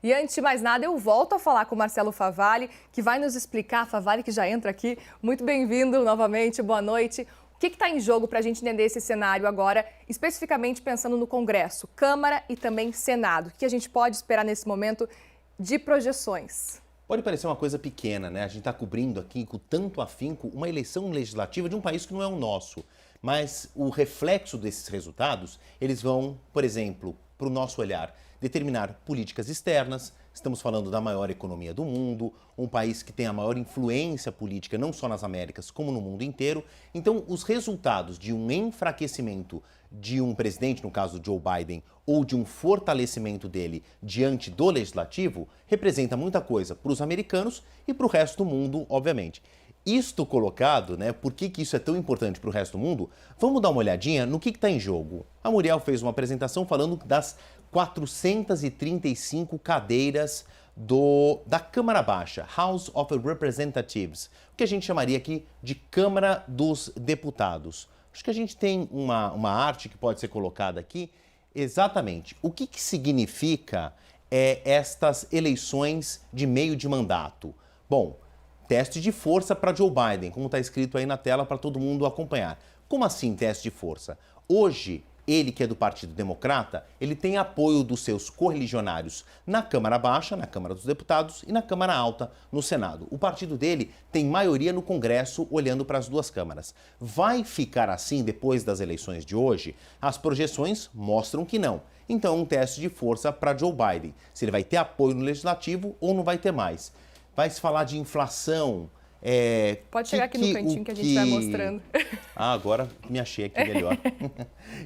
E antes de mais nada, eu volto a falar com o Marcelo Favalli, que vai nos explicar. Favalli, que já entra aqui. Muito bem-vindo novamente, boa noite. O que está em jogo para a gente entender esse cenário agora, especificamente pensando no Congresso, Câmara e também Senado? O que a gente pode esperar nesse momento de projeções? Pode parecer uma coisa pequena, né? A gente está cobrindo aqui com tanto afinco uma eleição legislativa de um país que não é o nosso. Mas o reflexo desses resultados, eles vão, por exemplo, para o nosso olhar, determinar políticas externas. Estamos falando da maior economia do mundo, um país que tem a maior influência política não só nas Américas, como no mundo inteiro. Então, os resultados de um enfraquecimento de um presidente, no caso do Joe Biden, ou de um fortalecimento dele diante do legislativo, representa muita coisa para os americanos e para o resto do mundo, obviamente. Isto colocado, né, por que isso é tão importante para o resto do mundo, vamos dar uma olhadinha no que está em jogo. A Muriel fez uma apresentação falando das 435 cadeiras da Câmara Baixa, House of Representatives, o que a gente chamaria aqui de Câmara dos Deputados. Acho que a gente tem uma arte que pode ser colocada aqui. Exatamente. O que significa estas eleições de meio de mandato? Bom, teste de força para Joe Biden, como está escrito aí na tela para todo mundo acompanhar. Como assim teste de força? Hoje, ele que é do Partido Democrata, ele tem apoio dos seus correligionários na Câmara Baixa, na Câmara dos Deputados e na Câmara Alta, no Senado. O partido dele tem maioria no Congresso olhando para as duas câmaras. Vai ficar assim depois das eleições de hoje? As projeções mostram que não. Então, um teste de força para Joe Biden. Se ele vai ter apoio no Legislativo ou não vai ter mais. Vai se falar de inflação. Pode chegar aqui no cantinho que a gente vai mostrando. Ah, agora me achei aqui melhor.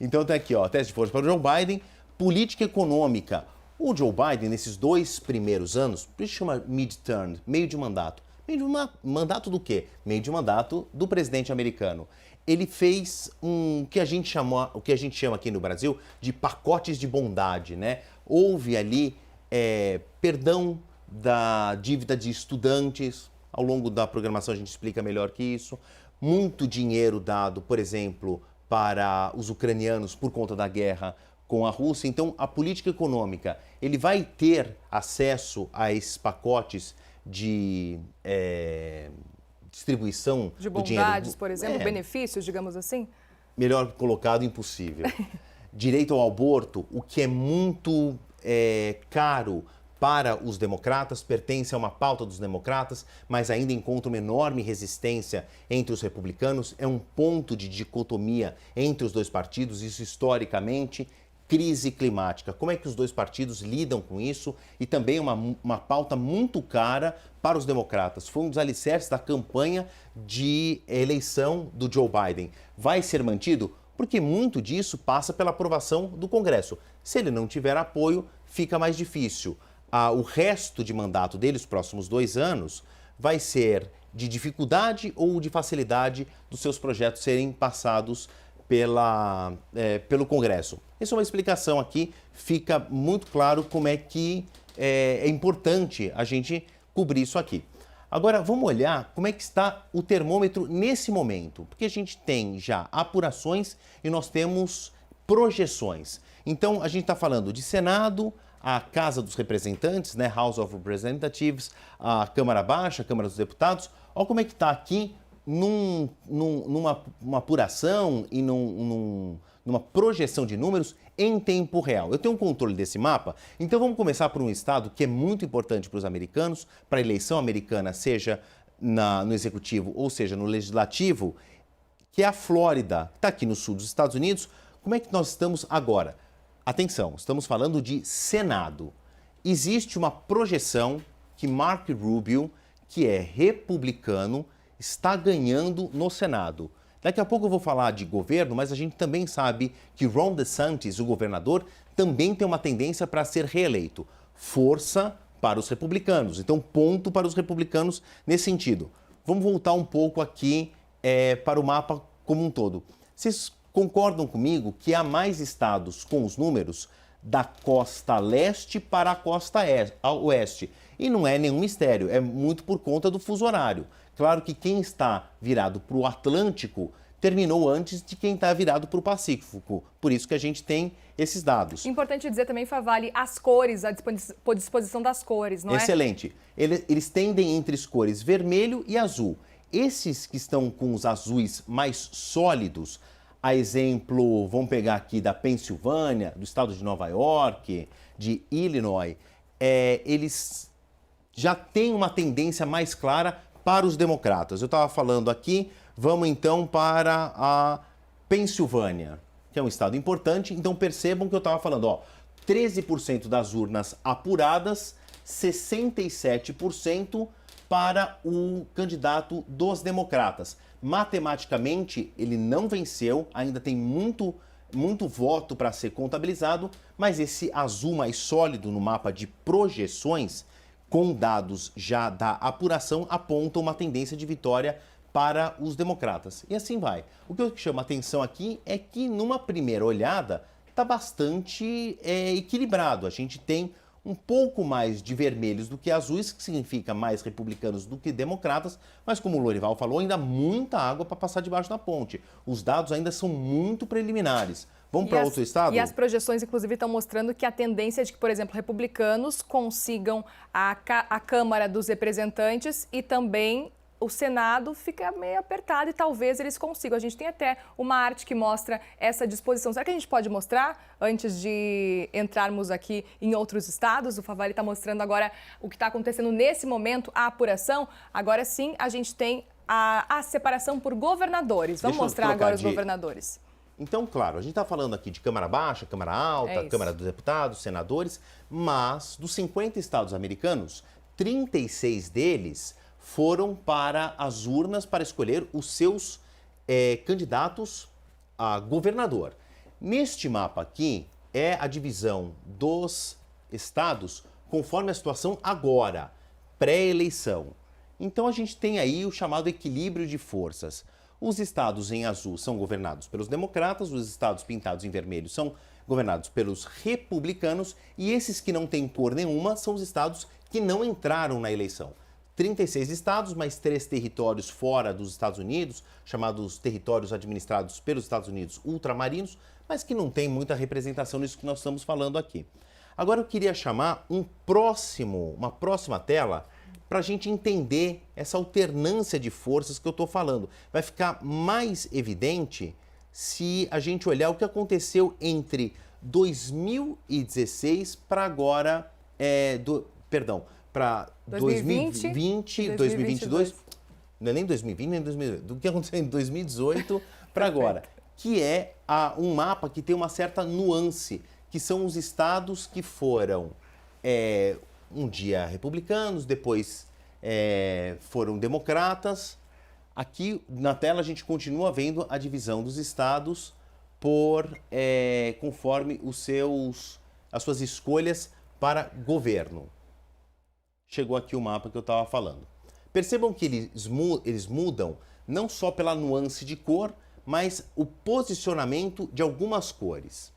Então tá aqui, ó, teste de força para o Joe Biden. Política econômica. O Joe Biden, nesses 2 primeiros anos, por isso chama midterm, meio de mandato. Meio de mandato do quê? Meio de mandato do presidente americano. Ele fez o que a gente chama aqui no Brasil de pacotes de bondade, né? Houve ali perdão da dívida de estudantes. Ao longo da programação a gente explica melhor que isso. Muito dinheiro dado, por exemplo, para os ucranianos por conta da guerra com a Rússia. Então, a política econômica, ele vai ter acesso a esses pacotes de distribuição de do dinheiro. Bondades, por exemplo, benefícios, digamos assim? Melhor colocado, impossível. Direito ao aborto, o que é muito caro para os democratas, pertence a uma pauta dos democratas, mas ainda encontra uma enorme resistência entre os republicanos. É um ponto de dicotomia entre os dois partidos, isso historicamente. Crise climática, como é que os dois partidos lidam com isso? E também uma pauta muito cara para os democratas. Foi um dos alicerces da campanha de eleição do Joe Biden. Vai ser mantido? Porque muito disso passa pela aprovação do Congresso. Se ele não tiver apoio, fica mais difícil. O resto de mandato dele, os próximos 2 anos, vai ser de dificuldade ou de facilidade dos seus projetos serem passados pelo Congresso. Essa é uma explicação aqui, fica muito claro como é que é importante a gente cobrir isso aqui. Agora, vamos olhar como é que está o termômetro nesse momento, porque a gente tem já apurações e nós temos projeções. Então, a gente está falando de Senado, a Casa dos Representantes, né, House of Representatives, a Câmara Baixa, a Câmara dos Deputados. Olha como é que está aqui numa apuração e numa projeção de números em tempo real. Eu tenho um controle desse mapa, então vamos começar por um estado que é muito importante para os americanos, para a eleição americana, seja no Executivo ou seja no Legislativo, que é a Flórida, que está aqui no sul dos Estados Unidos. Como é que nós estamos agora? Atenção, estamos falando de Senado. Existe uma projeção que Marco Rubio, que é republicano, está ganhando no Senado. Daqui a pouco eu vou falar de governo, mas a gente também sabe que Ron DeSantis, o governador, também tem uma tendência para ser reeleito. Força para os republicanos. Então, ponto para os republicanos nesse sentido. Vamos voltar um pouco aqui para o mapa como um todo. Vocês concordam comigo que há mais estados com os números da costa leste para a costa oeste? E não é nenhum mistério, é muito por conta do fuso horário. Claro que quem está virado para o Atlântico terminou antes de quem está virado para o Pacífico. Por isso que a gente tem esses dados. Importante dizer também, Favalli, as cores, a disposição das cores, não é? Excelente. Eles tendem entre as cores vermelho e azul. Esses que estão com os azuis mais sólidos, a exemplo, vamos pegar aqui da Pensilvânia, do estado de Nova York, de Illinois, eles já têm uma tendência mais clara para os democratas. Eu estava falando aqui, vamos então para a Pensilvânia, que é um estado importante. Então percebam que eu estava falando, 13% das urnas apuradas, 67% para o candidato dos democratas. Matematicamente, ele não venceu, ainda tem muito voto para ser contabilizado, mas esse azul mais sólido no mapa de projeções, com dados já da apuração, aponta uma tendência de vitória para os democratas. E assim vai. O que eu chamo a atenção aqui é que, numa primeira olhada, está bastante equilibrado. A gente tem um pouco mais de vermelhos do que azuis, que significa mais republicanos do que democratas, mas como o Lorival falou, ainda há muita água para passar debaixo da ponte. Os dados ainda são muito preliminares. Vamos para outro estado? E as projeções, inclusive, estão mostrando que a tendência é de que, por exemplo, republicanos consigam a Câmara dos Representantes e também o Senado fica meio apertado e talvez eles consigam. A gente tem até uma arte que mostra essa disposição. Será que a gente pode mostrar antes de entrarmos aqui em outros estados? O Favalli está mostrando agora o que está acontecendo nesse momento, a apuração. Agora sim, a gente tem a separação por governadores. Vamos mostrar agora os governadores. Então, claro, a gente está falando aqui de Câmara Baixa, Câmara Alta, Câmara dos Deputados, senadores, mas dos 50 estados americanos, 36 deles foram para as urnas para escolher os seus candidatos a governador. Neste mapa aqui é a divisão dos estados conforme a situação agora, pré-eleição. Então a gente tem aí o chamado equilíbrio de forças. Os estados em azul são governados pelos democratas, os estados pintados em vermelho são governados pelos republicanos e esses que não têm cor nenhuma são os estados que não entraram na eleição. 36 estados, mais 3 territórios fora dos Estados Unidos, chamados territórios administrados pelos Estados Unidos ultramarinos, mas que não tem muita representação nisso que nós estamos falando aqui. Agora eu queria chamar uma próxima tela para a gente entender essa alternância de forças que eu estou falando. Vai ficar mais evidente se a gente olhar o que aconteceu entre 2016 para agora, para 2020, 2022, não é nem 2020, nem 2018, do que aconteceu em 2018 para agora, que é um mapa que tem uma certa nuance, que são os estados que foram um dia republicanos, depois foram democratas. Aqui na tela a gente continua vendo a divisão dos estados conforme as suas escolhas para governo. Chegou aqui o mapa que eu estava falando. Percebam que eles mudam não só pela nuance de cor, mas o posicionamento de algumas cores.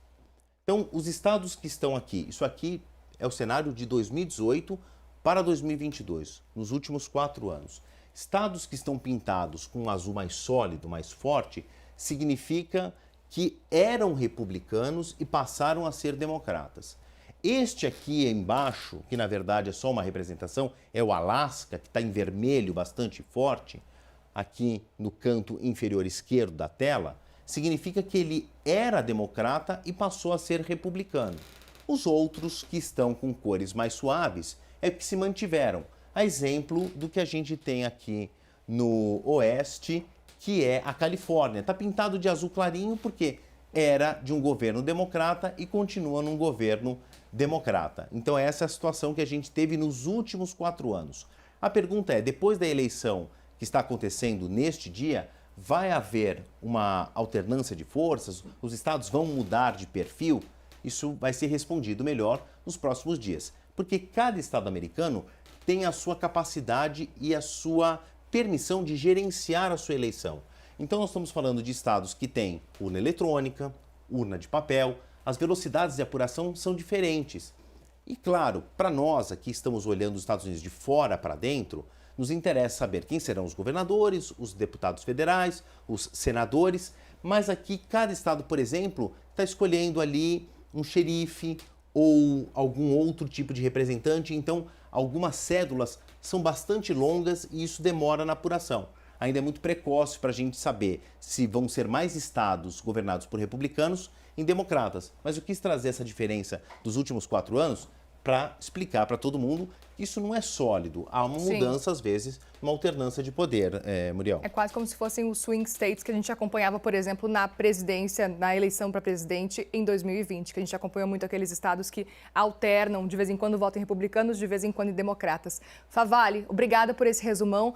Então, os estados que estão aqui, isso aqui é o cenário de 2018 para 2022, nos últimos 4 anos. Estados que estão pintados com um azul mais sólido, mais forte, significa que eram republicanos e passaram a ser democratas. Este aqui embaixo, que na verdade é só uma representação, é o Alasca, que está em vermelho bastante forte, aqui no canto inferior esquerdo da tela, significa que ele era democrata e passou a ser republicano. Os outros, que estão com cores mais suaves, é que se mantiveram. A exemplo do que a gente tem aqui no oeste, que é a Califórnia. Está pintado de azul clarinho porque era de um governo democrata e continua num governo democrata. Então essa é a situação que a gente teve nos últimos 4 anos. A pergunta é, depois da eleição que está acontecendo neste dia, vai haver uma alternância de forças? Os estados vão mudar de perfil? Isso vai ser respondido melhor nos próximos dias, porque cada estado americano tem a sua capacidade e a sua permissão de gerenciar a sua eleição. Então nós estamos falando de estados que têm urna eletrônica, urna de papel, as velocidades de apuração são diferentes. E claro, para nós aqui estamos olhando os Estados Unidos de fora para dentro, Nos interessa saber quem serão os governadores, os deputados federais, os senadores, mas aqui cada estado, por exemplo, está escolhendo ali um xerife ou algum outro tipo de representante, então algumas cédulas são bastante longas e isso demora na apuração. Ainda é muito precoce para a gente saber se vão ser mais estados governados por republicanos em democratas. Mas eu quis trazer essa diferença dos últimos 4 anos para explicar para todo mundo que isso não é sólido. Há uma mudança, às vezes, uma alternância de poder, Muriel. É quase como se fossem os swing states que a gente acompanhava, por exemplo, na presidência, na eleição para presidente em 2020, que a gente acompanhou muito aqueles estados que alternam, de vez em quando votam em republicanos, de vez em quando em democratas. Favale, obrigada por esse resumão.